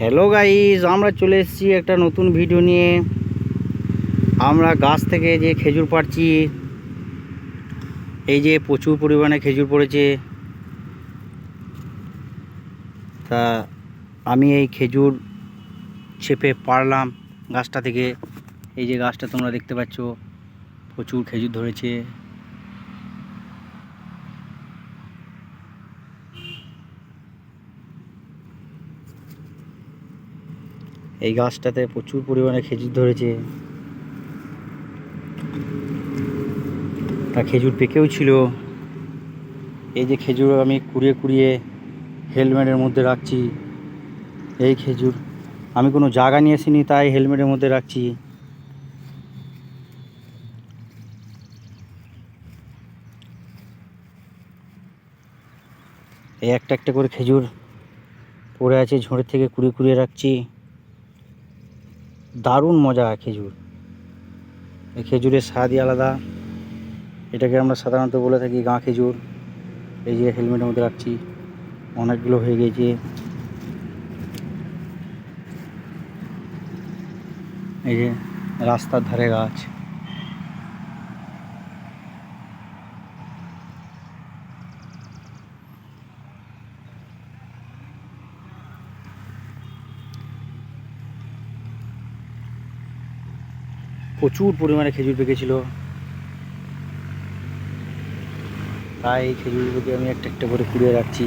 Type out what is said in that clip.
Hello guys, আমরা চলে এসেছি একটা নতুন ভিডিও নিয়ে। আমরা গাছ থেকে যে খেজুর পাড়ছি, এই যে প্রচুর পরিমাণে খেজুর পড়েছে। তা আমি এই খেজুর চেপে পাড়লাম গাছটা থেকে। এই যে গাছটা তোমরা দেখতে পাচ্ছ, প্রচুর খেজুর ধরেছে। এই গাছটাতে প্রচুর পরিমাণে খেজুর ধরেছে। তা খেজুর পেকেও ছিল। এই যে খেজুর আমি কুড়িয়ে কুড়িয়ে হেলমেটের মধ্যে রাখছি। এই খেজুর আমি কোনো জায়গা নিয়ে আসিনি, তাই হেলমেটের মধ্যে রাখছি। এই একটা একটা করে খেজুর পড়ে আছে, ঝোড়ের থেকে কুড়িয়ে কুড়িয়ে রাখছি। দারুণ মজা খেজুর। এই খেজুরের স্বাদই আলাদা। এটাকে আমরা সাধারণত বলে থাকি গাঁ খেজুর। এই যে হেলমেটের মধ্যে রাখছি, অনেকগুলো হয়ে গেছে। এই যে রাস্তার ধারে গাছ। প্রচুর পরিমাণে খেজুর পেকেছিল, তাই এই খেজুরগুলোকে আমি একটা একটা করে কুড়িয়ে রাখছি।